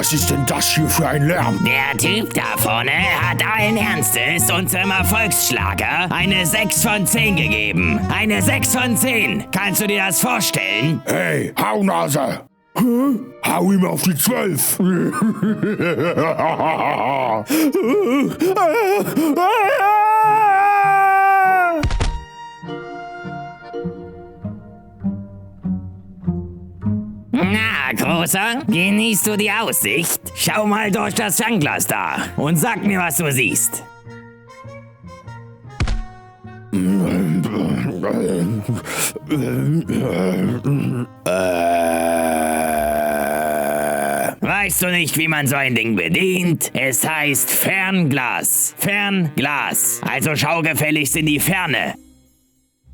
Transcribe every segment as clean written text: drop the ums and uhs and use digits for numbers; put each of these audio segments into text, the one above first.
Was ist denn das hier für ein Lärm? Der Typ da vorne hat allen Ernstes unserem Erfolgsschlager eine 6 von 10 gegeben. Eine 6 von 10. Kannst du dir das vorstellen? Hey, Haunase! Hau ihm auf die 12! Na, Großer, genießt du die Aussicht? Schau mal durch das Fernglas da und sag mir, was du siehst. Weißt du nicht, wie man so ein Ding bedient? Es heißt Fernglas. Fernglas. Also schau gefälligst in die Ferne.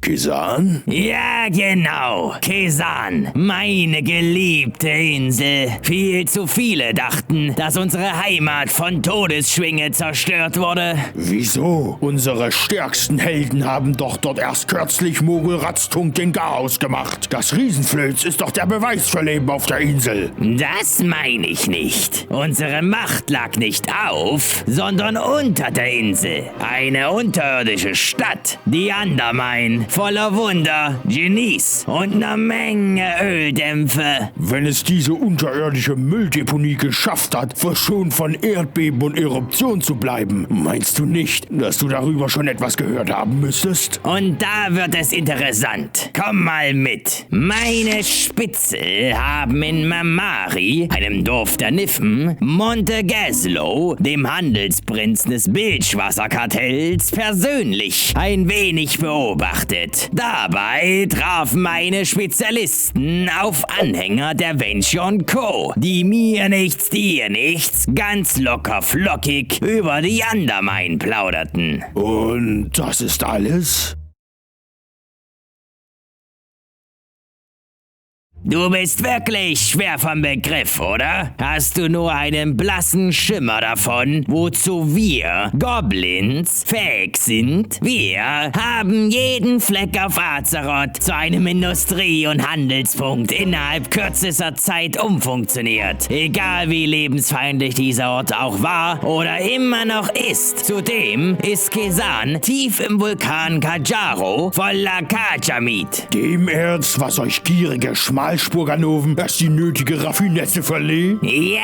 Kisan? Ja, genau. Kesan. Meine geliebte Insel. Viel zu viele dachten, dass unsere Heimat von Todesschwinge zerstört wurde. Wieso? Unsere stärksten Helden haben doch dort erst kürzlich Mogul Ratztunk den Garaus gemacht. Das Riesenflöz ist doch der Beweis für Leben auf der Insel. Das meine ich nicht. Unsere Macht lag nicht auf, sondern unter der Insel. Eine unterirdische Stadt, die Undermine. Voller Wunder, Genies und eine Menge Öldämpfe. Wenn es diese unterirdische Mülldeponie geschafft hat, verschont von Erdbeben und Eruption zu bleiben, meinst du nicht, dass du darüber schon etwas gehört haben müsstest? Und da wird es interessant. Komm mal mit. Meine Spitzel haben in Mamari, einem Dorf der Niffen, Monte Gaslow, dem Handelsprinzen des Bilgewassernkartells, persönlich ein wenig beobachtet. Dabei trafen meine Spezialisten auf Anhänger der Venture & Co., die mir nichts, dir nichts, ganz locker flockig über die Undermine plauderten. Und das ist alles? Du bist wirklich schwer vom Begriff, oder? Hast du nur einen blassen Schimmer davon, wozu wir, Goblins, fähig sind? Wir haben jeden Fleck auf Azeroth zu einem Industrie- und Handelspunkt innerhalb kürzester Zeit umfunktioniert. Egal wie lebensfeindlich dieser Ort auch war oder immer noch ist. Zudem ist Kesan tief im Vulkan Kajaro voller Kajamit. Dem Erz, was euch gierige Schmalspurganoven erst die nötige Raffinesse verlieh? Ja!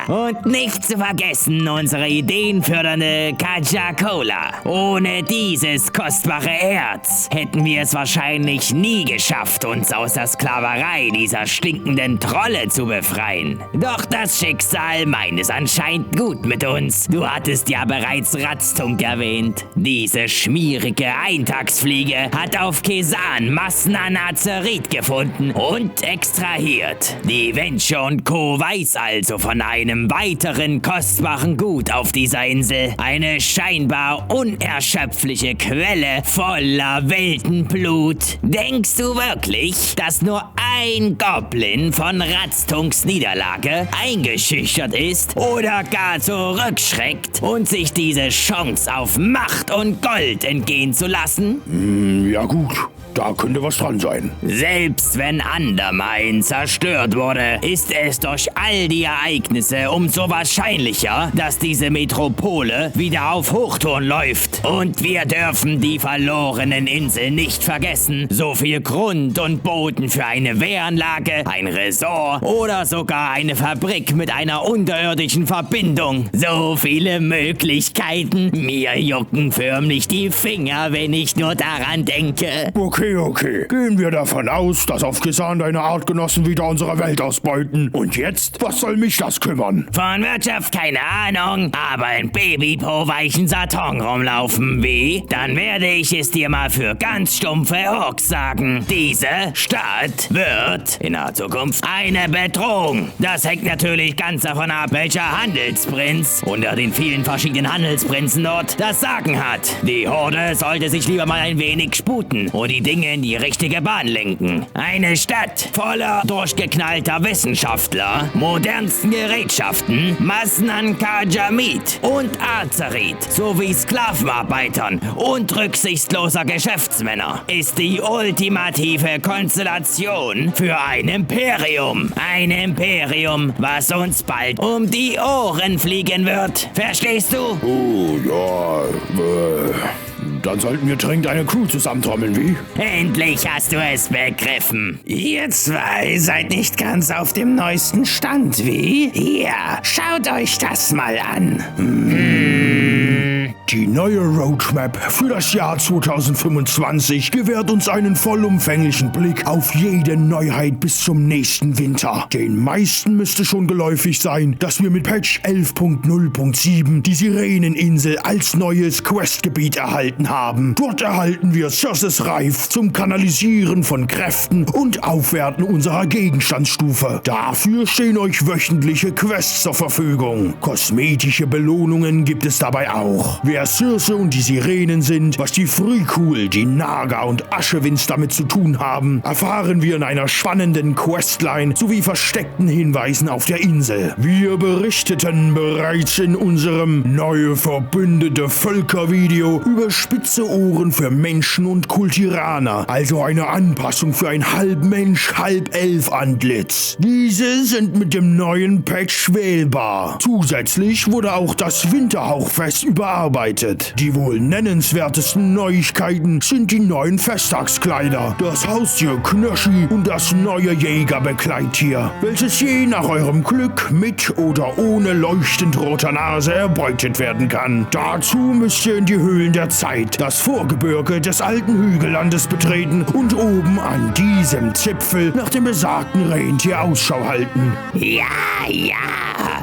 Und nicht zu vergessen unsere ideenfördernde Kaja-Cola. Ohne dieses kostbare Erz hätten wir es wahrscheinlich nie geschafft, uns aus der Sklaverei dieser stinkenden Trolle zu befreien. Doch das Schicksal meint es anscheinend gut mit uns. Du hattest ja bereits Ratztunk erwähnt. Diese schmierige Eintagsfliege hat auf Kesan Massen an Azerit gefunden und extrahiert. Die Venture & Co. weiß also von einem weiteren kostbaren Gut auf dieser Insel. Eine scheinbar unerschöpfliche Quelle voller Weltenblut. Denkst du wirklich, dass nur ein Goblin von Ratztunks Niederlage eingeschüchtert ist oder gar zurückschreckt und sich diese Chance auf Macht und Gold entgehen zu lassen? Ja gut, da könnte was dran sein. Selbst wenn Undermine zerstört wurde, ist es durch all die Ereignisse umso wahrscheinlicher, dass diese Metropole wieder auf Hochtouren läuft. Und wir dürfen die verlorenen Inseln nicht vergessen. So viel Grund und Boden für eine Wehranlage, ein Resort oder sogar eine Fabrik mit einer unterirdischen Verbindung. So viele Möglichkeiten. Mir jucken förmlich die Finger, wenn ich nur daran denke. Okay. Gehen wir davon aus, dass auf Kesan deine Artgenossen wieder unsere Welt ausbeuten. Und jetzt? Was soll mich das kümmern? Von Wirtschaft keine Ahnung, aber in Babypo-weichen Saturn rumlaufen wie? Dann werde ich es dir mal für ganz stumpfe Orks sagen. Diese Stadt wird in der Zukunft eine Bedrohung. Das hängt natürlich ganz davon ab, welcher Handelsprinz unter den vielen verschiedenen Handelsprinzen dort das Sagen hat. Die Horde sollte sich lieber mal ein wenig sputen und die Dinge in die richtige Bahn lenken. Eine Stadt voller durchgeknallter Wissenschaftler, modernsten Gerätschaften, Massen an Kajamit und Azerit sowie Sklavenarbeitern und rücksichtsloser Geschäftsmänner ist die ultimative Konstellation für ein Imperium. Ein Imperium, was uns bald um die Ohren fliegen wird. Verstehst du? Oh ja, dann sollten wir dringend eine Crew zusammentrommeln, wie? Endlich hast du es begriffen. Ihr zwei seid nicht ganz auf dem neuesten Stand, wie? Hier, schaut euch das mal an. Die neue Roadmap für das Jahr 2025 gewährt uns einen vollumfänglichen Blick auf jede Neuheit bis zum nächsten Winter. Den meisten müsste schon geläufig sein, dass wir mit Patch 11.0.7 die Sireneninsel als neues Questgebiet erhalten haben. Dort erhalten wir Circes Reif zum Kanalisieren von Kräften und Aufwerten unserer Gegenstandsstufe. Dafür stehen euch wöchentliche Quests zur Verfügung. Kosmetische Belohnungen gibt es dabei auch. Wer Circe und die Sirenen sind, was die Frikul, die Naga und Aschewins damit zu tun haben, erfahren wir in einer spannenden Questline sowie versteckten Hinweisen auf der Insel. Wir berichteten bereits in unserem Neue Verbündete Völker-Video über spitze Ohren für Menschen und Kultiraner, also eine Anpassung für ein Halbmensch, Halbelf-Antlitz. Diese sind mit dem neuen Patch wählbar. Zusätzlich wurde auch das Winterhauchfest überarbeitet. Die wohl nennenswertesten Neuigkeiten sind die neuen Festtagskleider, das Haustier Knöschi und das neue Jägerbegleittier, welches je nach eurem Glück mit oder ohne leuchtend roter Nase erbeutet werden kann. Dazu müsst ihr in die Höhlen der Zeit, das Vorgebirge des alten Hügellandes betreten und oben an diesem Zipfel nach dem besagten Rentier Ausschau halten. Ja,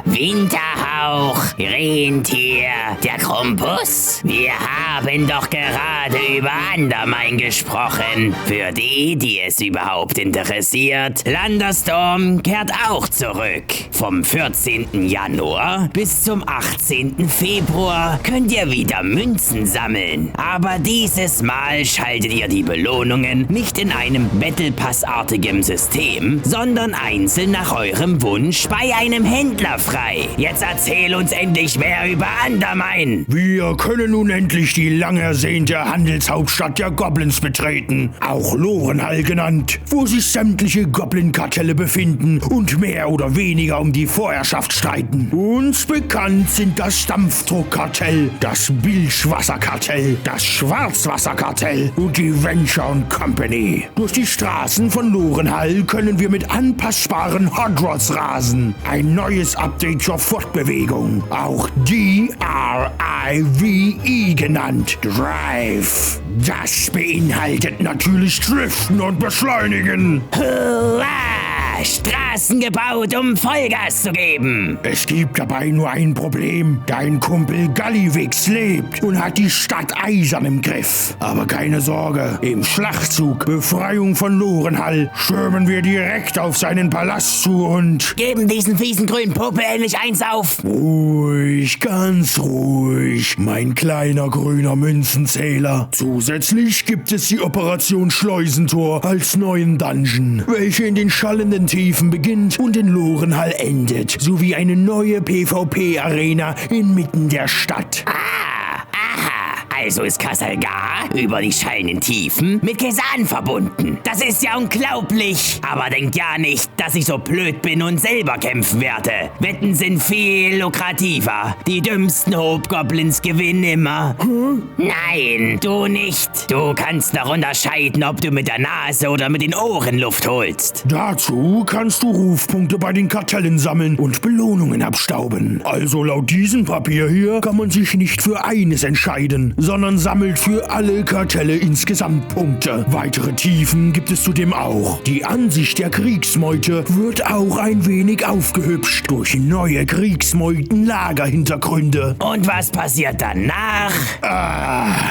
Winterhauch, Rentier, der Krumpus. Wir haben doch gerade über Undermine gesprochen. Für die es überhaupt interessiert, Thunderstorm kehrt auch zurück. Vom 14. Januar bis zum 18. Februar könnt ihr wieder Münzen sammeln. Aber dieses Mal schaltet ihr die Belohnungen nicht in einem Battle Pass-artigem System, sondern einzeln nach eurem Wunsch bei einem Händler frei. Jetzt erzähl uns endlich mehr über Undermine. Wir können nun endlich die lang ersehnte Handelshauptstadt der Goblins betreten, auch Lorenhall genannt, wo sich sämtliche Goblin-Kartelle befinden und mehr oder weniger um die Vorherrschaft streiten. Uns bekannt sind das Dampfdruckkartell, das Bilschwasserkartell, das Schwarzwasserkartell und die Venture Company. Durch die Straßen von Lorenhall können wir mit anpassbaren Hot Rods rasen. Ein neues Update zur Fortbewegung, auch DRIVE genannt, Drive. Das beinhaltet natürlich Driften und Beschleunigen. Hurra! Straßen gebaut, um Vollgas zu geben. Es gibt dabei nur ein Problem. Dein Kumpel Gallywix lebt und hat die Stadt eisern im Griff. Aber keine Sorge, im Schlachtzug Befreiung von Lorenhall stürmen wir direkt auf seinen Palast zu und Geben diesen fiesen grünen Puppe endlich eins auf. ruhig, ganz ruhig, mein kleiner grüner Münzenzähler. Zusätzlich gibt es die Operation Schleusentor als neuen Dungeon, welche in den schallenden Tiefen beginnt und in Lorenhall endet, sowie eine neue PvP-Arena inmitten der Stadt. Also ist Kassalgar über die schallenden Tiefen mit Kesan verbunden. Das ist ja unglaublich. Aber denkt ja nicht, dass ich so blöd bin und selber kämpfen werde. Wetten sind viel lukrativer. Die dümmsten Hobgoblins gewinnen immer. Nein, du nicht. Du kannst noch unterscheiden, ob du mit der Nase oder mit den Ohren Luft holst. Dazu kannst du Rufpunkte bei den Kartellen sammeln und Belohnungen abstauben. Also laut diesem Papier hier kann man sich nicht für eines entscheiden, sondern sammelt für alle Kartelle insgesamt Punkte. Weitere Tiefen gibt es zudem auch. Die Ansicht der Kriegsmeute wird auch ein wenig aufgehübscht durch neue Kriegsmeuten-Lagerhintergründe. Und was passiert danach?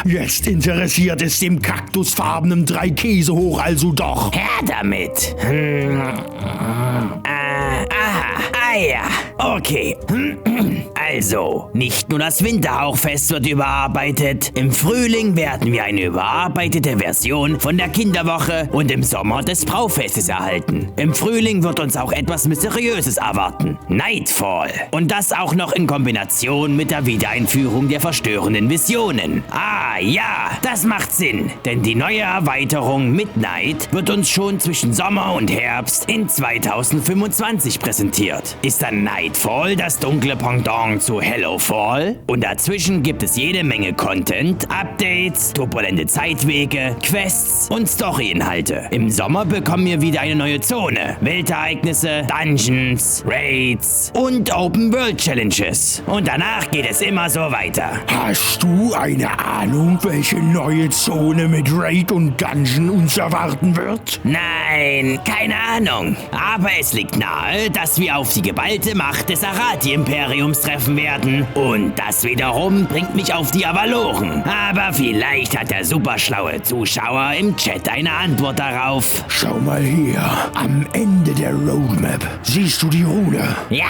Jetzt interessiert es dem kaktusfarbenen Dreikäsehoch also doch. Her damit. Ja. Okay. Also, nicht nur das Winterhauchfest wird überarbeitet. Im Frühling werden wir eine überarbeitete Version von der Kinderwoche und im Sommer des Braufestes erhalten. Im Frühling wird uns auch etwas Mysteriöses erwarten. Nightfall. Und das auch noch in Kombination mit der Wiedereinführung der verstörenden Visionen. Ah ja, das macht Sinn. Denn die neue Erweiterung Midnight wird uns schon zwischen Sommer und Herbst in 2025 präsentiert. Ist dann Nightfall das dunkle Pendant zu Hallowfall? Und dazwischen gibt es jede Menge Content, Updates, turbulente Zeitwege, Quests und Story-Inhalte. Im Sommer bekommen wir wieder eine neue Zone, Weltereignisse, Dungeons, Raids und Open-World-Challenges. Und danach geht es immer so weiter. Hast du eine Ahnung, welche neue Zone mit Raid und Dungeon uns erwarten wird? Nein, keine Ahnung. Aber es liegt nahe, dass wir auf die geballte Macht des Arati-Imperiums treffen werden. Und das wiederum bringt mich auf die Avaloren. Aber vielleicht hat der superschlaue Zuschauer im Chat eine Antwort darauf. Schau mal hier, am Ende der Roadmap. Siehst du die Rune? Ja,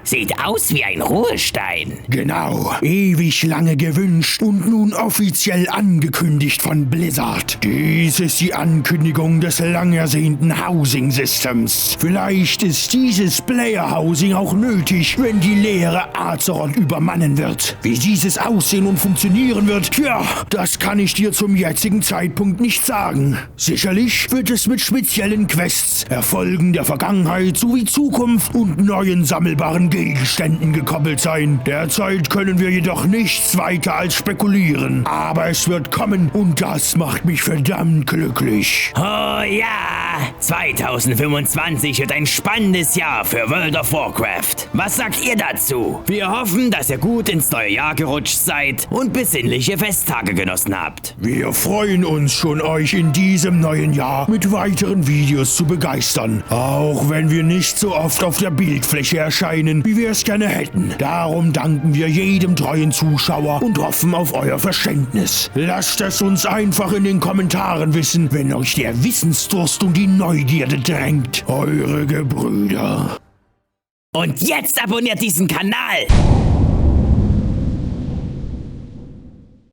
sieht aus wie ein Ruhestein. Genau, ewig lange gewünscht und nun offiziell angekündigt von Blizzard. Dies ist die Ankündigung des lang ersehnten Housing Systems. Vielleicht ist dieses Player Housing auch nötig, wenn die leere Azeroth übermannen wird. Wie dieses aussehen und funktionieren wird, tja, das kann ich dir zum jetzigen Zeitpunkt nicht sagen. Sicherlich wird es mit speziellen Quests, Erfolgen der Vergangenheit sowie Zukunft und neuen sammelbaren Gegenständen gekoppelt sein. Derzeit können wir jedoch nichts weiter als spekulieren. Aber es wird kommen und das macht mich verdammt glücklich. Oh ja, 2025 wird ein spannendes Jahr für World of Warcraft. Was sagt ihr dazu? Wir hoffen, dass ihr gut ins neue Jahr gerutscht seid und besinnliche Festtage genossen habt. Wir freuen uns schon, euch in diesem neuen Jahr mit weiteren Videos zu begeistern. Auch wenn wir nicht so oft auf der Bildfläche erscheinen, wie wir es gerne hätten. Darum danken wir jedem treuen Zuschauer und hoffen auf euer Verständnis. Lasst es uns einfach in den Kommentaren wissen, wenn euch der Wissensdurst und die Neugierde drängt. Eure Gebrüder. Und jetzt abonniert diesen Kanal!